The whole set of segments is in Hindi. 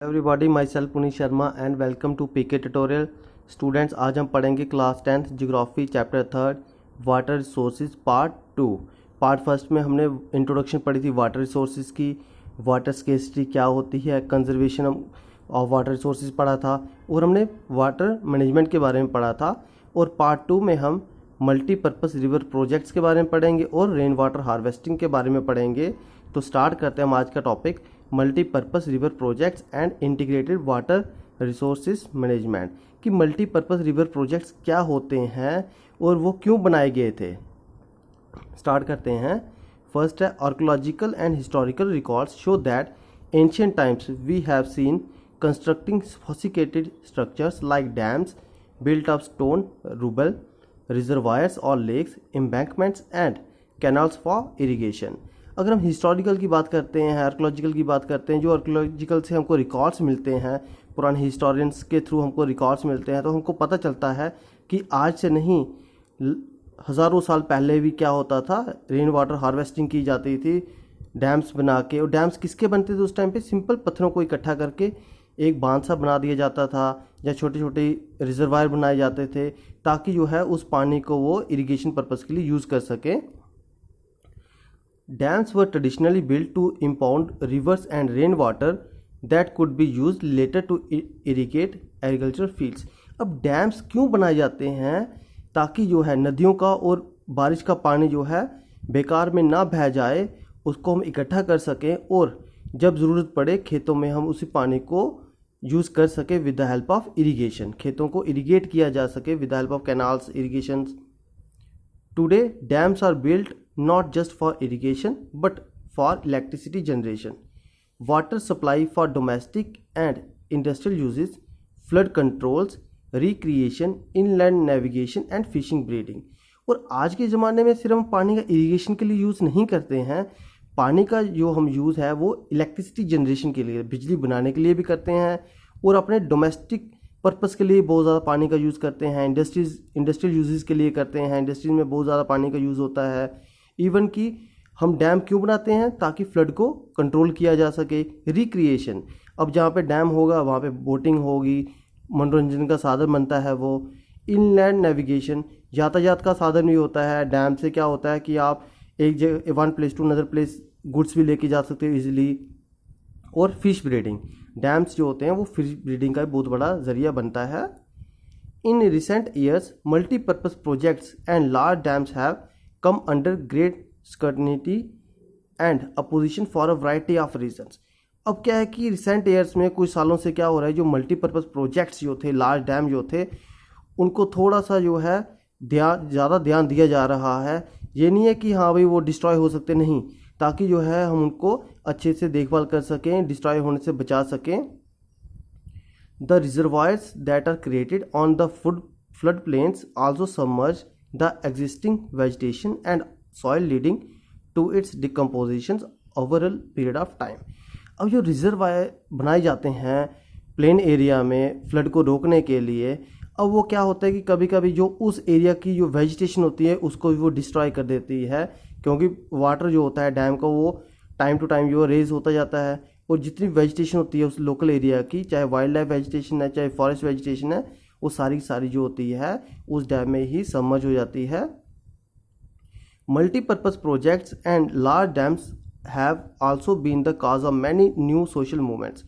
Everybody myself Puneet Sharma and welcome to PK tutorial. Students, आज हम पढ़ेंगे class 10th geography chapter 3 water resources part 2। Part first में हमने इंट्रोडक्शन पढ़ी थी वाटर रिसोर्सेज की, वाटर स्केर्सिटी क्या होती है, कंजर्वेशन ऑफ वाटर रिसोर्सेज पढ़ा था और हमने वाटर मैनेजमेंट के बारे में पढ़ा था। और पार्ट 2 में हम मल्टीपर्पज़ रिवर प्रोजेक्ट्स के बारे में पढ़ेंगे और रेन वाटर हार्वेस्टिंग के बारे में पढ़ेंगे। तो स्टार्ट करते हैं हम आज का topic multipurpose river projects and integrated water resources management. कि मल्टीपर्पज़ रिवर प्रोजेक्ट्स क्या होते हैं और वो क्यों बनाए गए थे। स्टार्ट करते हैं। फर्स्ट है archaeological and historical records show that ancient times we have seen constructing sophisticated structures like dams built of stone, rubble, reservoirs or lakes, embankments and canals for irrigation। अगर हम हिस्टोरिकल की बात करते हैं, आर्कोलॉजिकल की बात करते हैं, जो आर्कोलॉजिकल से हमको रिकॉर्ड्स मिलते हैं, पुराने हिस्टोरियंस के थ्रू हमको रिकॉर्ड्स मिलते हैं, तो हमको पता चलता है कि आज से नहीं हज़ारों साल पहले भी क्या होता था, रेन वाटर हार्वेस्टिंग की जाती थी डैम्स बना के। और डैम्स किसके बनते थे उस टाइम पे? सिंपल पत्थरों को इकट्ठा करके एक बांध सा बना दिया जाता था या छोटे छोटे रिजर्वायर बनाए जाते थे ताकि जो है उस पानी को वो इरिगेशन पर्पज़ के लिए यूज़ कर सके। Dams were traditionally built to impound rivers and rain water that could be use later to irrigate agriculture fields. अब डैम्स क्यों बनाए जाते हैं? ताकि जो है नदियों का और बारिश का पानी जो है बेकार में ना बह जाए, उसको हम इकट्ठा कर सकें और जब ज़रूरत पड़े खेतों में हम उसी पानी को यूज़ कर सके with the help of irrigation. खेतों को इरिगेट किया जा सके with the help of canals, irrigation. Today dams are built not just for irrigation but for electricity generation, water supply for domestic and industrial uses, flood controls, recreation, inland navigation and fishing, breeding. और आज के ज़माने में सिर्फ हम पानी का इरिगेशन के लिए यूज़ नहीं करते हैं, पानी का जो हम यूज़ है वो इलेक्ट्रिसिटी जनरेशन के लिए, बिजली बनाने के लिए भी करते हैं और अपने डोमेस्टिक पर्पस के लिए बहुत ज़्यादा पानी का यूज़ करते हैं। इंडस्ट्रियल यूजेस के लिए करते हैं, इंडस्ट्रीज में बहुत ज़्यादा पानी का यूज़ होता है। इवन कि हम डैम क्यों बनाते हैं? ताकि फ्लड को कंट्रोल किया जा सके। रिक्रिएशन, अब जहाँ पे डैम होगा वहाँ पे बोटिंग होगी, मनोरंजन का साधन बनता है वो। इनलैंड नेविगेशन, यातायात का साधन भी होता है। डैम से क्या होता है कि आप एक जगह one place to another place goods भी लेके जा सकते हो इजीली। और फिश ब्रीडिंग, डैम्स जो होते हैं वो फिश ब्रीडिंग का बहुत बड़ा जरिया बनता है। In recent years multipurpose projects and large dams have come under great scrutiny and opposition for a variety of reasons. अब क्या है कि रिसेंट ईयर्स में कुछ सालों से क्या हो रहा है, जो मल्टीपर्पज़ प्रोजेक्ट्स जो थे, लार्ज डैम जो थे, उनको थोड़ा सा जो है ज़्यादा ध्यान दिया जा रहा है। ये नहीं है कि हाँ भाई वो डिस्ट्रॉय हो सकते, नहीं, ताकि जो है हम उनको अच्छे से देखभाल कर सकें, डिस्ट्रॉय होने से बचा सकें। The reservoirs that are created on the flood plains also submerge the existing vegetation and soil leading to its decomposition over a period of time. अब जो रिजर्वायर बनाए जाते हैं प्लेन एरिया में फ्लड को रोकने के लिए, अब वो क्या होता है कि कभी कभी जो उस एरिया की जो वेजिटेशन होती है उसको भी वो डिस्ट्रॉय कर देती है, क्योंकि वाटर जो होता है डैम का वो टाइम टू टाइम जो रेज होता जाता है और जितनी वेजिटेशन होती है उस लोकल एरिया की, चाहे वाइल्ड लाइफ वेजिटेशन है चाहे फॉरेस्ट वेजिटेशन है, वो सारी सारी जो होती है उस डैम में ही सबमर्ज हो जाती है। Multipurpose projects and large dams have also been the cause of many new social movements.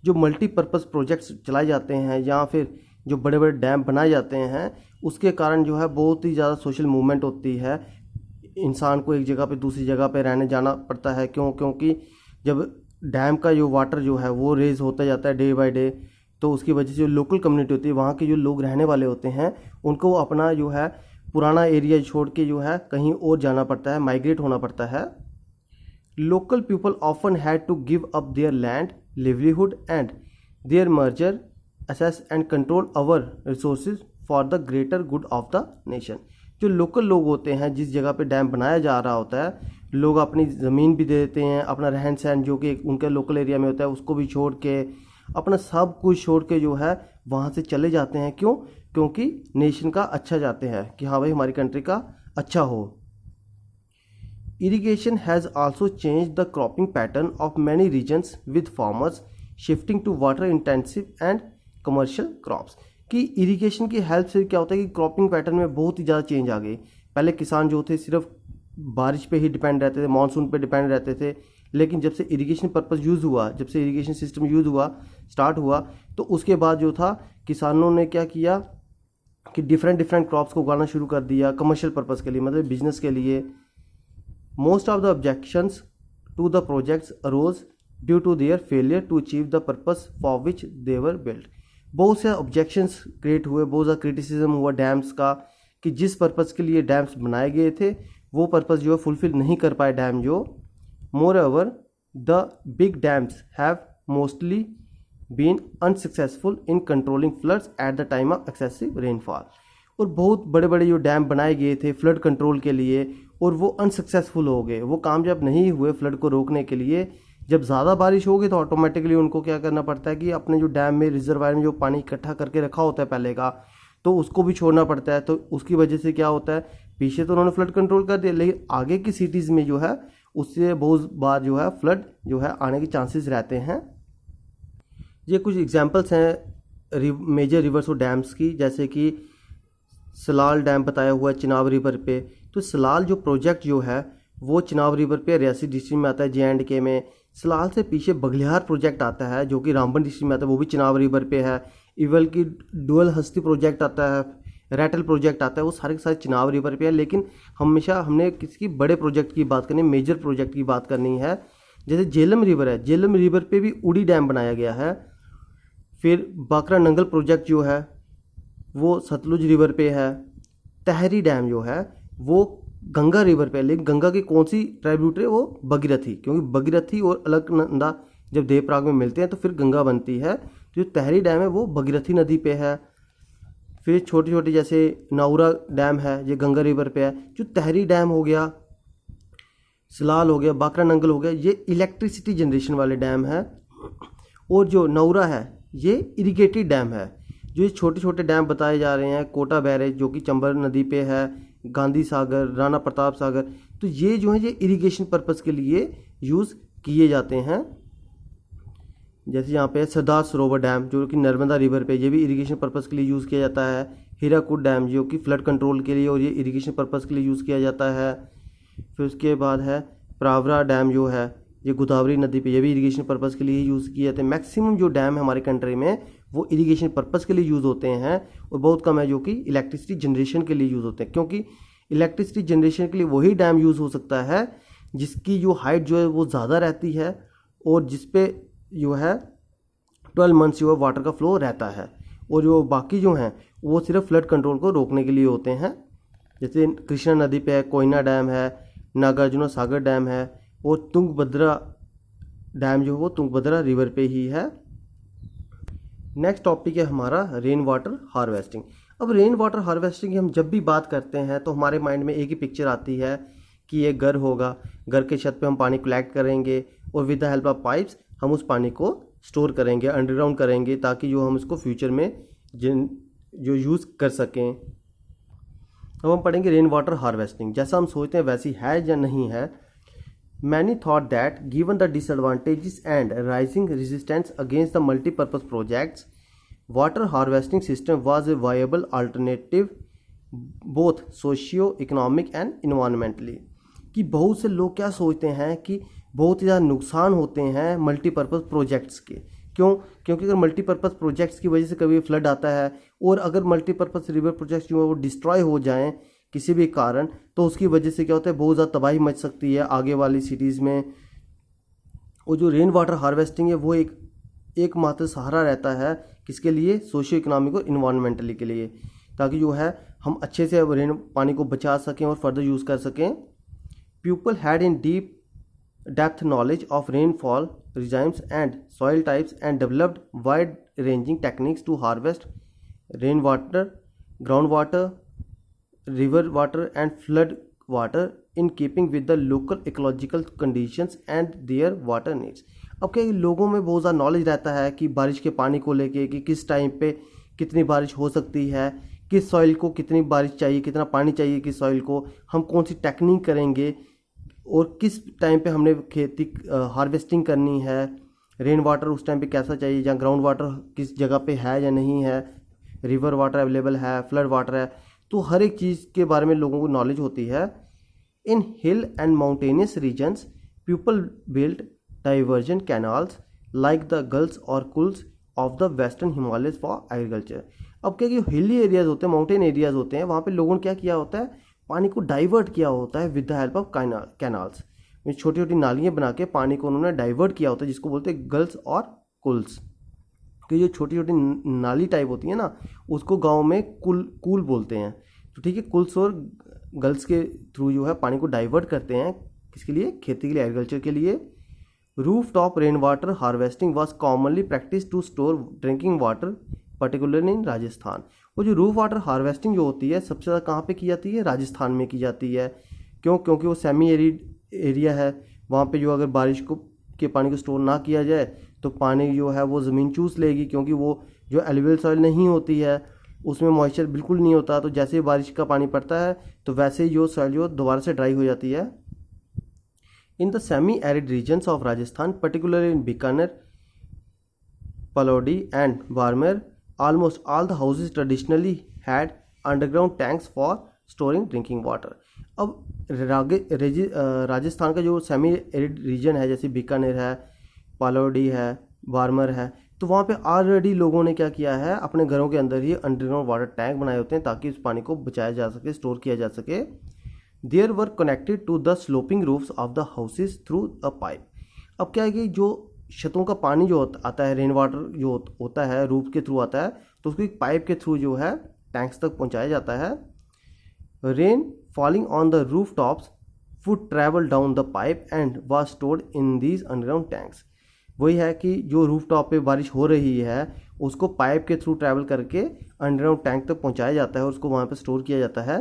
जो मल्टीपर्पज़ प्रोजेक्ट्स चलाए जाते हैं या फिर जो बड़े बड़े डैम बनाए जाते हैं, उसके कारण जो है बहुत ही ज़्यादा सोशल मूवमेंट होती है। इंसान को एक जगह पे दूसरी जगह पे रहने जाना पड़ता है, क्योंकि जब डैम का जो वाटर जो है वो रेज होता जाता है डे बाय डे, तो उसकी वजह से जो लोकल कम्युनिटी होती है, वहाँ के जो लोग रहने वाले होते हैं, उनको अपना जो है पुराना एरिया छोड़ के जो है कहीं और जाना पड़ता है, माइग्रेट होना पड़ता है। Local people often had to give up their land, livelihood and their merger assess and control our resources for the greater good of the nation। जो लोकल लोग होते हैं, जिस जगह पे डैम बनाया जा रहा होता है, लोग अपनी ज़मीन भी दे देते हैं, अपना रहन सहन जो कि उनके लोकल एरिया में होता है उसको भी छोड़ के, अपना सब कुछ छोड़ के जो है वहाँ से चले जाते हैं। क्यों? क्योंकि नेशन का अच्छा चाहते हैं कि हाँ भाई हमारी कंट्री का अच्छा हो। Irrigation has also change the cropping pattern of many regions with farmers shifting to water intensive and commercial crops. कि इरिगेशन की हेल्प से क्या होता है कि क्रॉपिंग पैटर्न में बहुत ही ज़्यादा चेंज आ गई। पहले किसान जो थे सिर्फ बारिश पे ही डिपेंड रहते थे, मानसून पे डिपेंड रहते थे, लेकिन जब से इरिगेशन पर्पस यूज़ हुआ, जब से इरिगेशन सिस्टम यूज़ हुआ, स्टार्ट हुआ, तो उसके बाद जो था किसानों ने क्या किया कि डिफरेंट क्रॉप्स को उगाना शुरू कर दिया कमर्शियल पर्पस के लिए, मतलब बिजनेस के लिए। Most of the objections to the projects arose due to their failure to achieve the purpose for which they were built. बहुत से ऑब्जेक्शंस क्रिएट हुए, बहुत ज़्यादा क्रिटिसिज्म हुआ डैम्स का कि जिस पर्पस के लिए डैम्स बनाए गए थे वो पर्पस जो है फुलफिल नहीं कर पाए डैम जो। Moreover the big dams have mostly been unsuccessful in controlling floods at the time of excessive rainfall. और बहुत बड़े बड़े जो डैम बनाए गए थे फ्लड कंट्रोल के लिए और वो अनसक्सेसफुल हो गए, वो कामयाब नहीं हुए फ्लड को रोकने के लिए। जब ज़्यादा बारिश होगी तो ऑटोमेटिकली उनको क्या करना पड़ता है कि अपने जो डैम में रिजर्वायर में जो पानी इकट्ठा करके रखा होता है पहले का, तो उसको भी छोड़ना पड़ता है। तो उसकी वजह से क्या होता है, पीछे तो उन्होंने फ्लड कंट्रोल कर दिया, लेकिन आगे की सिटीज़ में जो है उससे बहुत बार जो है फ्लड जो है आने के चांसेस रहते हैं। ये कुछ एग्जांपल्स हैं मेजर रिवर्स और डैम्स की, जैसे कि सलाल डैम बताया हुआ है चिनाब रिवर पे। तो सलाल जो प्रोजेक्ट जो है वो चिनाब रिवर पे रियासी डिस्ट्रिक्ट में आता है, J&K में। सलाल से पीछे बघलिहार प्रोजेक्ट आता है जो कि रामबन डिस्ट्रिक्ट में आता है, वो भी चिनाब रिवर पे है। इवल की डुअल हस्ती प्रोजेक्ट आता है, रैटल प्रोजेक्ट आता है, वो सारे के सारे चिनाब रिवर पे है। लेकिन हमेशा हमने किसी बड़े प्रोजेक्ट की बात करनी, मेजर प्रोजेक्ट की बात करनी है। जैसे झेलम रिवर है, झेलम रिवर पे भी उड़ी डैम बनाया गया है। फिर बाकरा नंगल प्रोजेक्ट जो है वो सतलुज रिवर पे है। तहरी डैम जो है वो गंगा रिवर पे है, लेकिन गंगा की कौन सी ट्राइब्यूटरी है, वो भगीरथी, क्योंकि भगीरथी और अलकनंदा जब देवप्रयाग में मिलते हैं तो फिर गंगा बनती है। तो जो तहरी डैम है वो भगीरथी नदी पे है। फिर छोटी छोटी जैसे नाउरा डैम है, ये गंगा रिवर पे है। जो तहरी डैम हो गया, सलाल हो गया, बाकरा नंगल हो गया, ये इलेक्ट्रिसिटी जनरेशन वाले डैम है। और जो नौरा है ये इरिगेटेड डैम है। जो ये छोटे छोटे डैम बताए जा रहे हैं, कोटा बैरेज जो कि चंबल नदी पे है, गांधी सागर, राणा प्रताप सागर, तो ये जो है ये इरिगेशन पर्पस के लिए यूज़ किए जाते हैं। जैसे यहाँ पे सरदार सरोवर डैम जो कि नर्मदा रिवर पे, ये भी इरिगेशन पर्पस के लिए यूज़ किया जाता है। हीराकुद डैम जो कि फ्लड कंट्रोल के लिए और ये इरिगेशन पर्पस के लिए यूज़ किया जाता है। फिर उसके बाद है प्रावरा डैम जो है ये गोदावरी नदी पे, ये भी इरिगेशन पर्पस के लिए यूज़ किए जाते हैं। मैक्सिमम जो डैम है हमारे कंट्री में वो इरिगेशन पर्पस के लिए यूज़ होते हैं, और बहुत कम है जो कि इलेक्ट्रिसिटी जनरेशन के लिए यूज़ होते हैं। क्योंकि इलेक्ट्रिसिटी जनरेशन के लिए वही डैम यूज़ हो सकता है जिसकी जो हाइट जो है वो ज़्यादा रहती है और जिस पे जो है 12 मंथ्स जो है वाटर का फ्लो रहता है। और जो बाकी जो हैं वो सिर्फ फ्लड कंट्रोल को रोकने के लिए होते हैं। जैसे कृष्णा नदी पे है, कोयना डैम है, नागार्जुना सागर डैम है, और तुंगभद्रा डैम जो है वो तुंगभद्रा रिवर पे ही है। नेक्स्ट टॉपिक है हमारा रेन वाटर हार्वेस्टिंग। अब रेन वाटर हार्वेस्टिंग की हम जब भी बात करते हैं तो हमारे माइंड में एक ही पिक्चर आती है कि ये घर होगा, घर के छत पे हम पानी कलेक्ट करेंगे और with the help of pipes हम उस पानी को स्टोर करेंगे, अंडरग्राउंड करेंगे, ताकि जो हम इसको फ्यूचर में जो यूज़ कर सकें। अब हम पढ़ेंगे रेन वाटर हार्वेस्टिंग। जैसा हम सोचते हैं वैसी है या नहीं है। Many thought that given the disadvantages and rising resistance against the multi-purpose projects, water harvesting system was a viable alternative both socio-economic and environmentally। कि बहुत से लोग क्या सोचते हैं कि बहुत ही ज़्यादा नुकसान होते हैं मल्टीपर्पज़ प्रोजेक्ट्स के। क्यों? क्योंकि अगर मल्टीपर्पज़ प्रोजेक्ट्स की वजह से कभी फ्लड आता है और अगर मल्टीपर्पज़ रिवर प्रोजेक्ट्स जो है वो डिस्ट्रॉय हो जाएं किसी भी कारण, तो उसकी वजह से क्या होता है बहुत ज़्यादा तबाही मच सकती है आगे वाली सिटीज़ में। और जो रेन वाटर हार्वेस्टिंग है वो एकमात्र सहारा रहता है किसके लिए, सोशियो इकोनॉमिक और इन्वायरमेंटली के लिए, ताकि जो है हम अच्छे से रेन पानी को बचा सकें और फर्दर यूज़ कर सकें। People had in deep depth knowledge of rainfall regimes and soil types and developed wide ranging techniques to harvest rainwater, groundwater, river water and flood water in keeping with the local ecological conditions and their water needs। अब क्या लोगों में बहुत ज़्यादा नॉलेज रहता है कि बारिश के पानी को लेके कि किस टाइम पे कितनी बारिश हो सकती है, किस सॉइल को कितनी बारिश चाहिए, कितना पानी चाहिए किस सॉइल को, हम कौन सी टेक्निक करेंगे और किस टाइम पे हमने खेती हार्वेस्टिंग करनी है, रेन वाटर उस टाइम पे कैसा चाहिए, जहाँ ग्राउंड वाटर किस जगह पे है या नहीं है, रिवर वाटर अवेलेबल है, फ्लड वाटर है, तो हर एक चीज़ के बारे में लोगों को नॉलेज होती है। In hill and mountainous regions people build diversion canals like the guls और kuls of the western Himalayas for agriculture. अब क्या कि हिली एरियाज होते हैं, माउंटेन एरियाज होते हैं, वहाँ पे लोगों ने क्या किया होता है, पानी को डाइवर्ट किया होता है with the help of canals. छोटी छोटी नालियाँ बना के पानी को उन्होंने डाइवर्ट किया होता है, जिसको बोलते हैं गल्स और कुल्स। कि जो छोटी छोटी नाली टाइप होती है ना, उसको गाँव में कूल बोलते हैं। तो ठीक है, कुल्स और गल्स के थ्रू जो है पानी को डाइवर्ट करते हैं, किसके लिए, खेती के लिए, एग्रीकल्चर के लिए। Roof top rain water harvesting was commonly practice to store drinking water particularly in Rajasthan. वो जो रूफ वाटर हार्वेस्टिंग जो होती है सबसे ज़्यादा कहाँ पे की जाती है, राजस्थान में की जाती है। क्यों? क्योंकि वो सेमी एरिड एरिया है, वहाँ पे जो अगर बारिश के पानी को स्टोर ना किया जाए तो पानी जो है वो ज़मीन चूस लेगी, क्योंकि वो जो एलुवियल सॉइल नहीं होती है उसमें मॉइस्चर बिल्कुल नहीं होता। तो जैसे ही बारिश का पानी पड़ता है तो वैसे ही जो सॉइल जो दोबारा से ड्राई हो जाती है। In the semi arid regions of Rajasthan particularly in Bikaner, Phalodi and Barmer, almost all the houses traditionally had underground tanks for storing drinking water। अब राजस्थान का जो सेमी एरिड रीजन है, जैसे बीकानेर है, पलौडी है, बाड़मेर है, तो वहाँ पे ऑलरेडी लोगों ने क्या किया है, अपने घरों के अंदर ही अंडरग्राउंड वाटर टैंक बनाए होते हैं ताकि उस पानी को बचाया जा सके, स्टोर किया जा सके। There were connected to the sloping roofs of the houses through a pipe. अब क्या है कि जो छतों का पानी जो आता है, रेन वाटर जो होता है रूफ के थ्रू आता है, तो उसको एक पाइप के थ्रू जो है टैंक्स तक पहुंचाया जाता है। Rain falling on the roof tops would travel down the pipe and was stored in these underground tanks. वही है कि जो रूफ टॉप पे बारिश हो रही है उसको पाइप के थ्रू ट्रैवल करके अंडरग्राउंड टैंक तक पहुंचाया जाता है और उसको वहाँ पे स्टोर किया जाता है।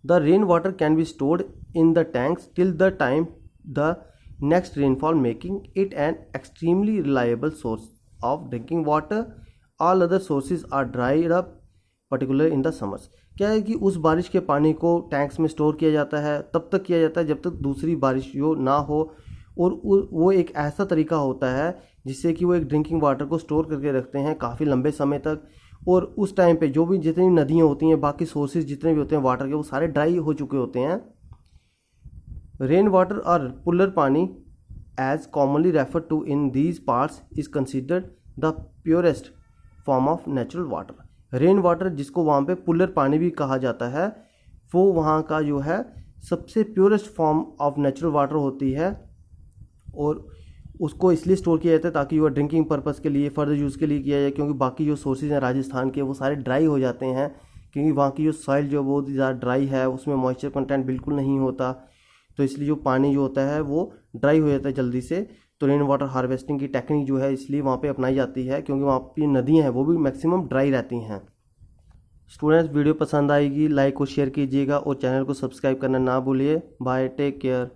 The rain water can be stored in the tanks till the time the next rainfall, making it an extremely reliable source of drinking water. All other sources are dried up, particularly in the summers। क्या है कि उस बारिश के पानी को टैंक्स में स्टोर किया जाता है, तब तक किया जाता है जब तक दूसरी बारिश जो ना हो, और वो एक ऐसा तरीका होता है जिससे कि वो एक ड्रिंकिंग वाटर को स्टोर करके रखते हैं काफ़ी लंबे समय तक। और उस टाइम पे जो भी जितनी नदियाँ होती हैं, बाकी सोर्सेज जितने भी होते हैं वाटर के, वो सारे ड्राई हो चुके होते हैं। रेन वाटर और पुलर पानी as commonly referred to in these parts is considered the purest form of natural water। Rain water जिसको वहाँ पे पुलर पानी भी कहा जाता है, वो वहाँ का जो है सबसे purest form of natural water होती है, और उसको इसलिए स्टोर किया जाता है ताकि वो ड्रिंकिंग पर्पज़ के लिए, फर्दर यूज़ के लिए किया जाए। क्योंकि बाकी जो सोर्सेज हैं राजस्थान के वो सारे ड्राई हो जाते हैं, क्योंकि वहाँ की जो सॉइल जो बहुत ज़्यादा ड्राई है, उसमें मॉइस्चर कंटेंट बिल्कुल नहीं होता, तो इसलिए जो पानी जो होता है वो ड्राई हो जाता है जल्दी से। तो रेन वाटर हार्वेस्टिंग की टेक्निक जो है इसलिए वहाँ पे अपनाई जाती है, क्योंकि वहाँ की नदियाँ हैं वो भी मैक्सिमम ड्राई रहती हैं। स्टूडेंट्स, वीडियो पसंद आएगी लाइक और शेयर कीजिएगा और चैनल को सब्सक्राइब करना ना भूलिए। Bye, take care.